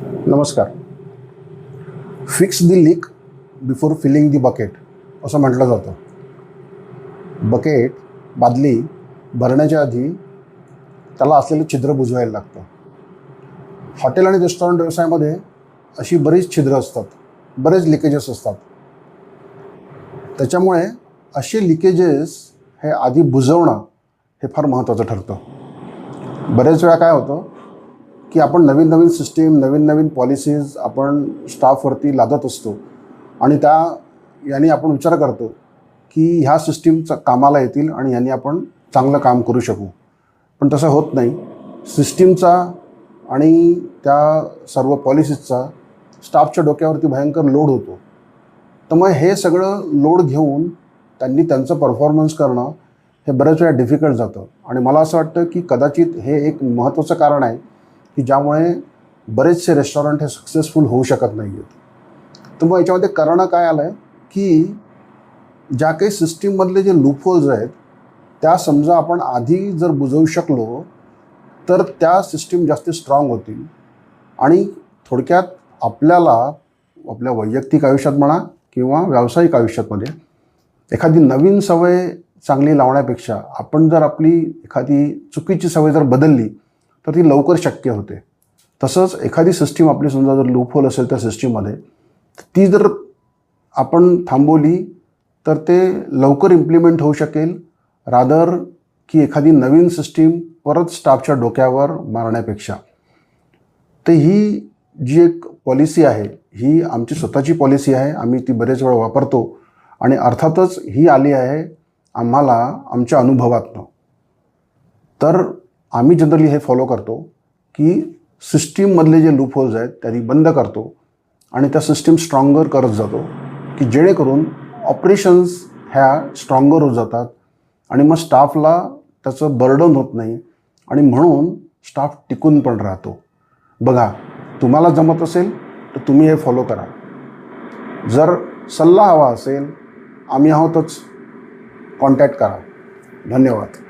नमस्कार. Fix the leak before filling the bucket असं म्हटलं जातं. बकेट बादली भरण्याच्या आधी त्याला असलेलं छिद्र बुजवायला लागतं. हॉटेल आणि रेस्टॉरंट व्यवसायामध्ये अशी बरीच छिद्र असतात, बरेच लिकेजेस असतात. त्याच्यामुळे असे लिकेजेस हे आधी बुजवणं हे फार महत्त्वाचं ठरतं. बरेच वेळा काय होतं की आपण नवीन नवीन सिस्टीम, नवीन नवीन पॉलिसीज आपण स्टाफवरती लादत असतो आणि याने आपण विचार करतो की ह्या सिस्टीमचा कामाला येतील आणि यांनी आपण चांगलं काम करू शकू. पण तसं होत नाही. सिस्टीमचा आणि त्या सर्व पॉलिसीजचा स्टाफच्या डोक्यावरती भयंकर लोड होतो. तर मग हे सगळं लोड घेऊन त्यांनी त्यांचं परफॉर्मन्स करणं हे बऱ्याच वेळा डिफिकल्ट जातं. आणि मला असं वाटतं की कदाचित हे एक महत्त्वाचं कारण आहे की ज्यामुळे बरेचसे रेस्टॉरंट हे सक्सेसफुल होऊ शकत नाही आहेत. तर मग याच्यामध्ये कारण काय आलं आहे की ज्या काही सिस्टीममधले जे लूपहोल्स आहेत त्या समजा आपण आधी जर बुजवू शकलो तर त्या सिस्टीम जास्त स्ट्रॉंग होतील आणि थोडक्यात आपल्याला आपल्या वैयक्तिक आयुष्यात म्हणा किंवा व्यावसायिक आयुष्यामध्ये एखादी नवीन सवय चांगली लावण्यापेक्षा आपण जर आपली एखादी चुकीची सवय जर बदलली तर ती लवकर शक्य होते. तसंच एखादी सिस्टीम आपली समजा जर लूपहोल असेल त्या सिस्टीममध्ये ती जर आपण थांबवली तर ते लवकर इम्प्लिमेंट होऊ शकेल रादर की एखादी नवीन सिस्टीम परत स्टाफच्या डोक्यावर मारण्यापेक्षा. तर ही जी एक पॉलिसी आहे ही आमची स्वतःची पॉलिसी आहे. आम्ही ती बरेच वेळा वापरतो आणि अर्थातच ही आली आहे आम्हाला आमच्या अनुभवातनं. तर आम्ही जनरली हे फॉलो करतो की सिस्टीममधले जे लूपहोल्स आहेत त्यांनी बंद करतो आणि त्या सिस्टीम स्ट्रॉंगर करत जातो की जेणेकरून ऑपरेशन्स ह्या स्ट्रॉंगर होत जातात आणि मग स्टाफला त्याचं बर्डन होत नाही आणि म्हणून स्टाफ टिकून पण राहतो. बघा, तुम्हाला जमत असेल तर तुम्ही हे फॉलो करा. जर सल्ला हवा असेल आम्ही आहोतच, कॉन्टॅक्ट करा. धन्यवाद.